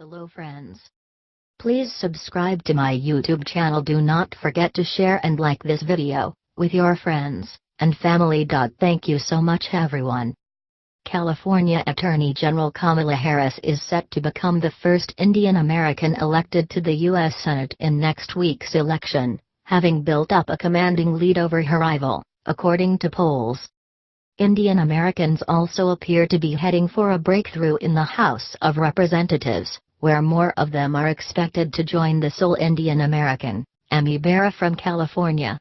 Hello friends. Please subscribe to my YouTube channel. Do not forget to share and like this video with your friends and family. Thank you so much everyone. California Attorney General Kamala Harris is set to become the first Indian American elected to the U.S. Senate in next week's election, having built up a commanding lead over her rival, according to polls. Indian Americans also appear to be heading for a breakthrough in the House of Representatives, where more of them are expected to join the sole Indian American, Ami Bera from California.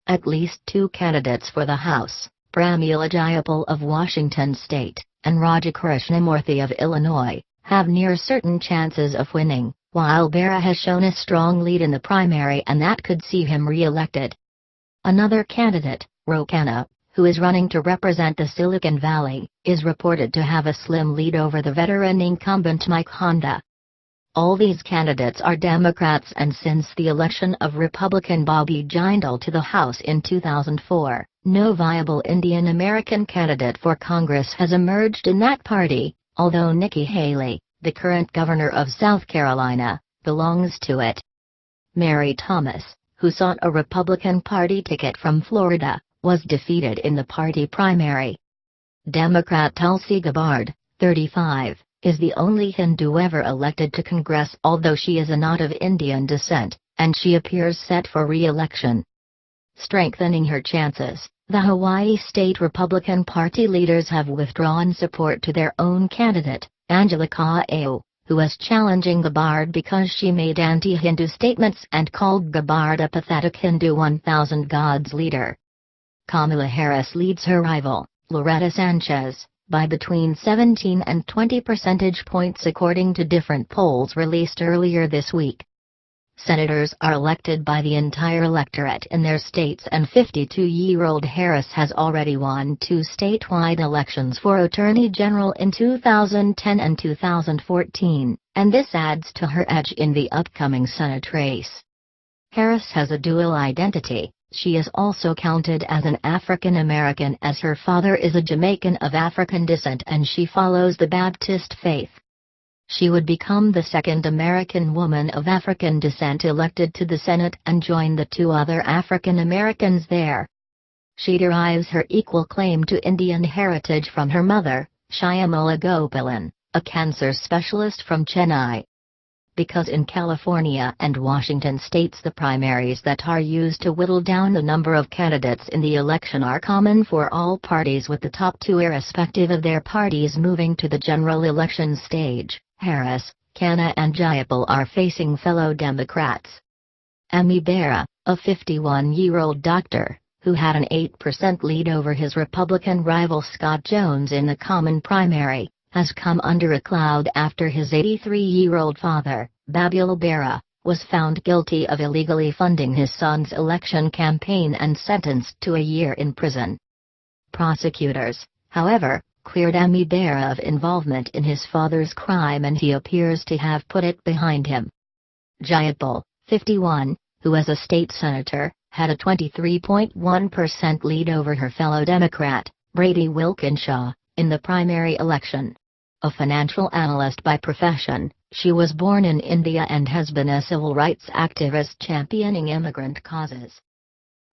At least two candidates for the House, Pramila Jayapal of Washington State, and Raja Krishnamurthy of Illinois, have near certain chances of winning, while Bera has shown a strong lead in the primary and that could see him re-elected. Another candidate, Ro Khanna, who is running to represent the Silicon Valley, is reported to have a slim lead over the veteran incumbent Mike Honda. All these candidates are Democrats, and since the election of Republican Bobby Jindal to the House in 2004, no viable Indian American candidate for Congress has emerged in that party, although Nikki Haley, the current governor of South Carolina, belongs to it. Mary Thomas, who sought a Republican Party ticket from Florida, was defeated in the party primary. Democrat Tulsi Gabbard, 35, is the only Hindu ever elected to Congress, although she is not of Indian descent, and she appears set for re-election. Strengthening her chances, the Hawaii State Republican Party leaders have withdrawn support to their own candidate, Angela Ka'au, who is challenging Gabbard because she made anti-Hindu statements and called Gabbard a pathetic Hindu 1,000 gods leader. Kamala Harris leads her rival, Loretta Sanchez, by between 17 and 20 percentage points according to different polls released earlier this week. Senators are elected by the entire electorate in their states, and 52-year-old Harris has already won two statewide elections for Attorney General in 2010 and 2014, and this adds to her edge in the upcoming Senate race. Harris has a dual identity. She is also counted as an African American, as her father is a Jamaican of African descent and she follows the Baptist faith. She would become the second American woman of African descent elected to the Senate and join the two other African Americans there. She derives her equal claim to Indian heritage from her mother, Shyamala Gopalan, a cancer specialist from Chennai. Because in California and Washington states the primaries that are used to whittle down the number of candidates in the election are common for all parties, with the top two irrespective of their parties moving to the general election stage, Harris, Khanna and Jayapal are facing fellow Democrats. Ami Bera, a 51-year-old doctor, who had an 8% lead over his Republican rival Scott Jones in the common primary, has come under a cloud after his 83-year-old father, Babul Bera, was found guilty of illegally funding his son's election campaign and sentenced to a year in prison. Prosecutors, however, cleared Ami Bera of involvement in his father's crime, and he appears to have put it behind him. Jayapal, 51, who as a state senator, had a 23.1% lead over her fellow Democrat, Brady Wilkinshaw, in the primary election. A financial analyst by profession, she was born in India and has been a civil rights activist championing immigrant causes.